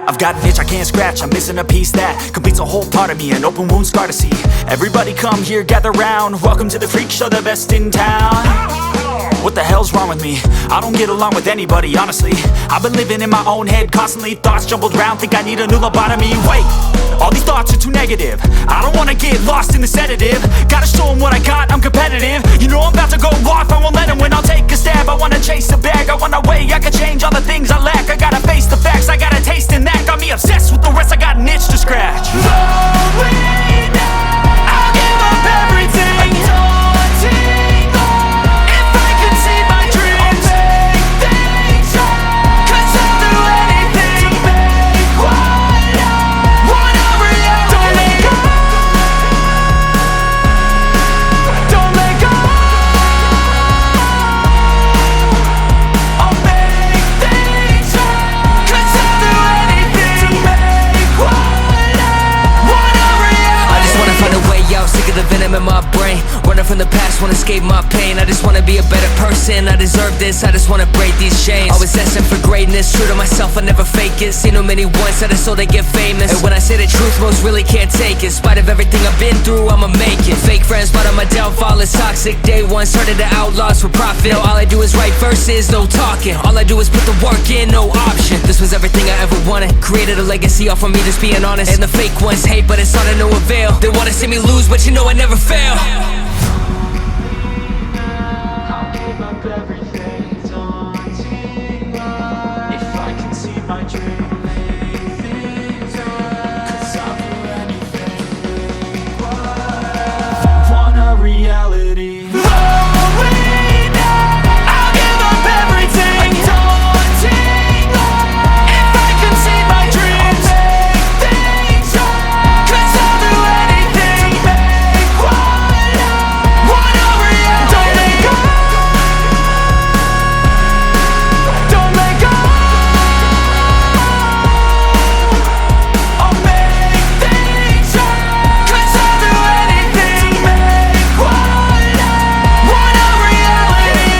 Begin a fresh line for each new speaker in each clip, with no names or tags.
I've got an itch I can't scratch, I'm missing a piece that completes a whole part of me, an open wound scar to see. Everybody come here, gather round, welcome to the freak show, the best in town. What the hell's wrong with me? I don't get along with anybody, honestly. I've been living in my own head constantly, thoughts jumbled round, think I need a new lobotomy. Wait, all these thoughts are too negative, I don't wanna get lost in the sedative. Gotta show them what I got, I'm competitive. You know I'm about to go off, I won't let them win. I'll take a stab, I wanna chase a bag, I wanna weigh, I can change all the things I lack. I gotta face the facts, I got a taste in that. Got me obsessed with the rest, I got an itch to scratch. Lonely now, I'll give up everything. Daunting all, if I can see my dreams, I'll make things right. 'Cause I'll do anything to make what I want a reality. Don't let go, don't let go. I'll make things right. 'Cause I'll do anything to make what I want a reality.
I just wanna find a way out, sick of the venom in my brain. Running from the past, wanna escape my pain. I just wanna be a better person, I deserve this. I just wanna break these chains. Always asking for greatness, true to myself, I never fake it. Seen too many once, I just so they get famous. And when I say the truth, most really can't take it. In spite of everything I've been through, I'ma make it. Fake friends, but on my downfall is toxic. Day one, started to outlaws for profit. Now all I do is write verses, no talking. All I do is put the work in, no option. This was everything I ever wanted. Created a legacy off of me, just being honest. And the fake ones hate, but it's all to no avail. They wanna see me lose, but you know I never fail.
I'll give up everything, daunting all, if I can see my dream, make things right. 'Cause I'll do anything, make what I want a reality. Lonely now, I'll give up everything, daunting all, if I can see my dreams, make things right. 'Cause I'll do anything to make what I want a reality. Don't let go, don't let go. I'll make things right. 'Cause I'll do anything to make what I want a reality.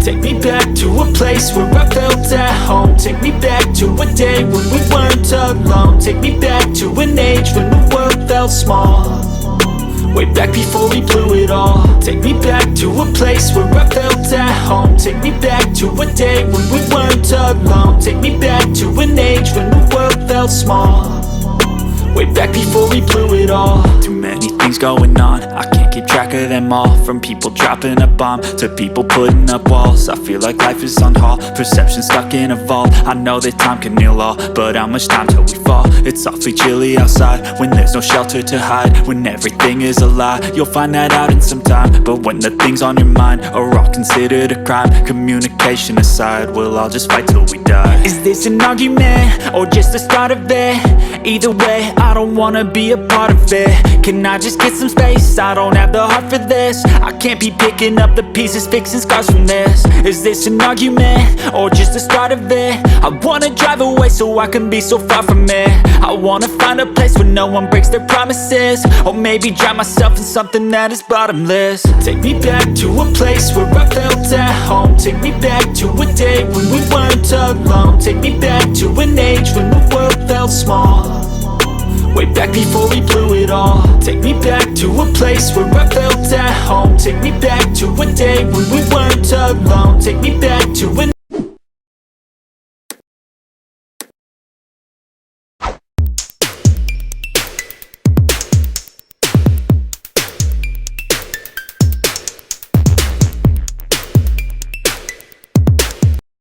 Take me back to a place where I felt at home. Take me back to a day when we weren't alone. Take me back to an age when the world felt small, way back before we blew it all. Take me back to a place where I felt at home. Take me back to a day when we weren't alone. Take me back to an age when the world felt small, way back before we blew it all. Too many things going on, I can't keep track of them all. From people dropping a bomb to people putting up walls. I feel like life is on hold, perception stuck in a vault. I know that time can heal all, but how much time till we fall? It's awfully chilly outside when there's no shelter to hide. When everything is a lie, you'll find that out in some time. But when the things on your mind are all considered a crime, communication aside, we'll all just fight till we die. Is this an argument or just the start of it? Either way, I don't wanna be a part of it. Can I just get some space? I don't have the heart for this. I can't be picking up the pieces, fixing scars from this. Is this an argument or just the start of it? I wanna drive away so I can be so far from it. I wanna find a place where no one breaks their promises, or maybe drown myself in something that is bottomless. Take me back to a place where I felt at home. Take me back to a day when we weren't alone. Take me back to an age when the world felt small, way back before we blew it all. Take me back to a place where I felt at home. Take me back to a day when we weren't alone. Take me back to an